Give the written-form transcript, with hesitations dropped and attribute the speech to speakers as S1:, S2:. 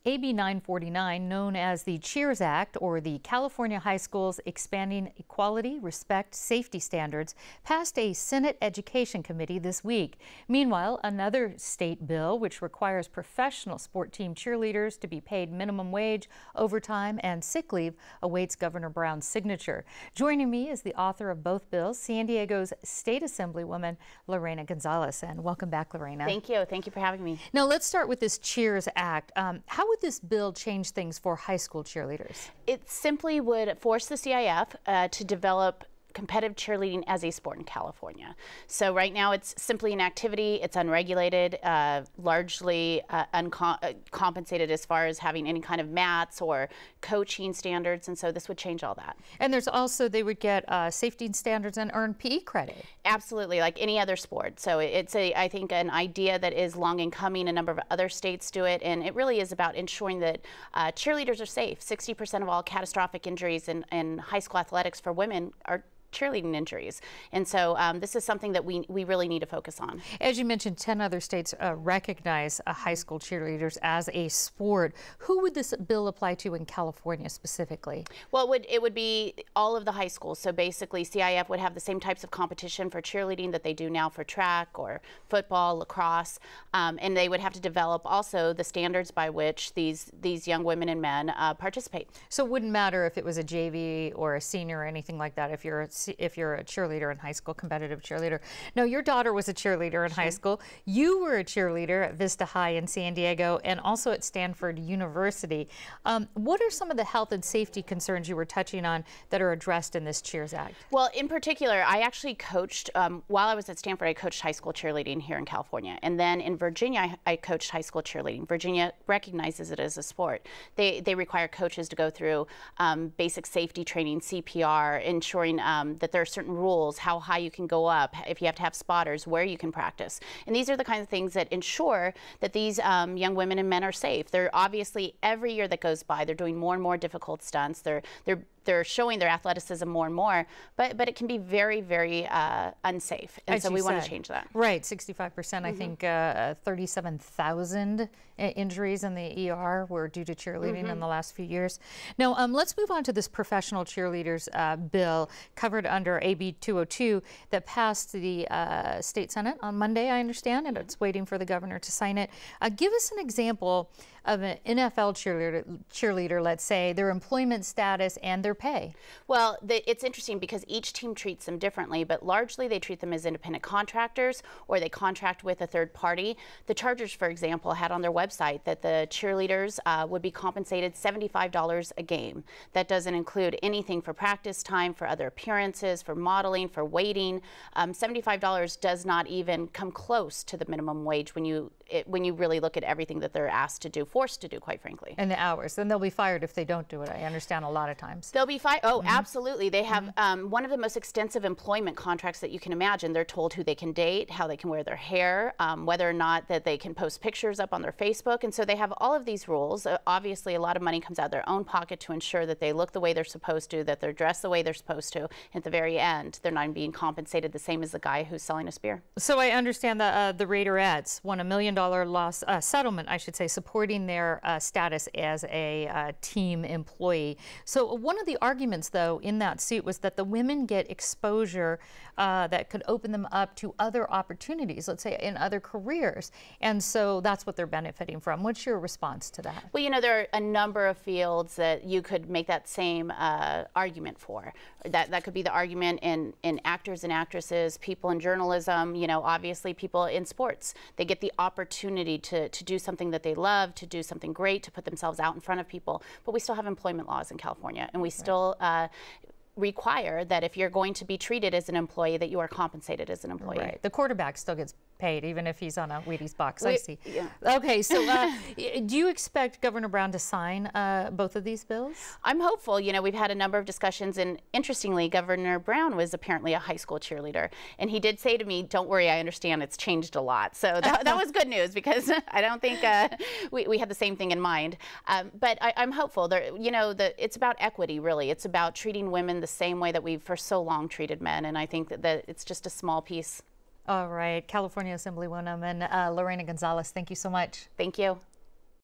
S1: AB 949, known as the CHEERS Act, or the California High Schools Expanding Equality, Respect, Safety Standards, passed a Senate Education Committee this week. Meanwhile, another state bill, which requires professional sport team cheerleaders to be paid minimum wage, overtime, and sick leave, awaits Governor Brown's signature. Joining me is the author of both bills, San Diego's State Assemblywoman Lorena Gonzalez. And welcome back, Lorena.
S2: Thank you. Thank you for having me.
S1: Now, let's start with this CHEERS Act. How would this bill change things for high school cheerleaders?
S2: It simply would force the CIF to develop competitive cheerleading as a sport in California. So right now it's simply an activity, it's unregulated, largely uncompensated as far as having any kind of mats or coaching standards, and so this would change all that.
S1: And there's also, they would get safety standards and earn PE credit.
S2: Absolutely, like any other sport. So it's I think an idea that is long in coming. A number of other states do it, and it really is about ensuring that cheerleaders are safe. 60% of all catastrophic injuries in high school athletics for women are cheerleading injuries, and so this is something that we really need to focus on.
S1: As you mentioned, 10 other states recognize high school cheerleaders as a sport. Who would this bill apply to in California specifically?
S2: Well, it would be all of the high schools. So basically, CIF would have the same types of competition for cheerleading that they do now for track or football, lacrosse, and they would have to develop also the standards by which these young women and men participate.
S1: So it wouldn't matter if it was a JV or a senior or anything like that if you're a cheerleader in high school, competitive cheerleader. No, your daughter was a cheerleader in high school. You were a cheerleader at Vista High in San Diego and also at Stanford University. What are some of the health and safety concerns you were touching on that are addressed in this CHEERS Act?
S2: Well, in particular, I actually coached, while I was at Stanford, I coached high school cheerleading here in California. And then in Virginia, I coached high school cheerleading. Virginia recognizes it as a sport. They require coaches to go through basic safety training, CPR, ensuring that there are certain rules, how high you can go up, if you have to have spotters, where you can practice. And these are the kinds of things that ensure that these young women and men are safe. They're obviously, every year that goes by, they're doing more and more difficult stunts. They're showing their athleticism more and more, but it can be very, very unsafe. And
S1: As
S2: so we
S1: you
S2: want
S1: said.
S2: to change that.
S1: Right, 65%. I think 37,000 injuries in the ER were due to cheerleading in the last few years. Now, let's move on to this professional cheerleaders bill covered under AB 202 that passed the state Senate on Monday, I understand, and it's waiting for the governor to sign it. Give us an example of an NFL cheerleader, let's say, their employment status and their pay.
S2: Well, it's interesting because each team treats them differently, but largely they treat them as independent contractors or they contract with a third party. The Chargers, for example, had on their website that the cheerleaders would be compensated $75 a game. That doesn't include anything for practice time, for other appearances, for modeling, for waiting. $75 does not even come close to the minimum wage when you really look at everything that they're asked to do, forced to do, quite frankly.
S1: And the hours. Then they'll be fired if they don't do it, I understand, a lot of times.
S2: They'll be fired. Oh, absolutely. They have one of the most extensive employment contracts that you can imagine. They're told who they can date, how they can wear their hair, whether or not that they can post pictures up on their Facebook. And so they have all of these rules. Obviously, a lot of money comes out of their own pocket to ensure that they look the way they're supposed to, that they're dressed the way they're supposed to. At the very end, they're not being compensated the same as the guy who's selling a spear.
S1: So I understand that the Raiderettes won $1 million settlement, I should say, supporting their status as a team employee. So one of the arguments, though, in that suit was that the women get exposure that could open them up to other opportunities, let's say in other careers. And so that's what they're benefiting from. What's your response to that?
S2: Well, you know, there are a number of fields that you could make that same argument for. That could be the argument in actors and actresses, people in journalism, you know, obviously people in sports. They get the opportunity to do something that they love, to do something great, to put themselves out in front of people. But we still have employment laws in California, and we still require that if you're going to be treated as an employee, that you are compensated as an employee.
S1: Right. The quarterback still gets paid, even if he's on a Wheaties box. I see.
S2: Yeah.
S1: Okay, so do you expect Governor Brown to sign both of these bills?
S2: I'm hopeful. You know, we've had a number of discussions, and interestingly, Governor Brown was apparently a high school cheerleader, and he did say to me, "Don't worry, I understand it's changed a lot." So that was good news, because I don't think we had the same thing in mind. But I'm hopeful. You know, it's about equity, really. It's about treating women the same way that we've for so long treated men, and I think that it's just a small piece.
S1: All right, California Assemblywoman Lorena Gonzalez, thank you so much.
S2: Thank you.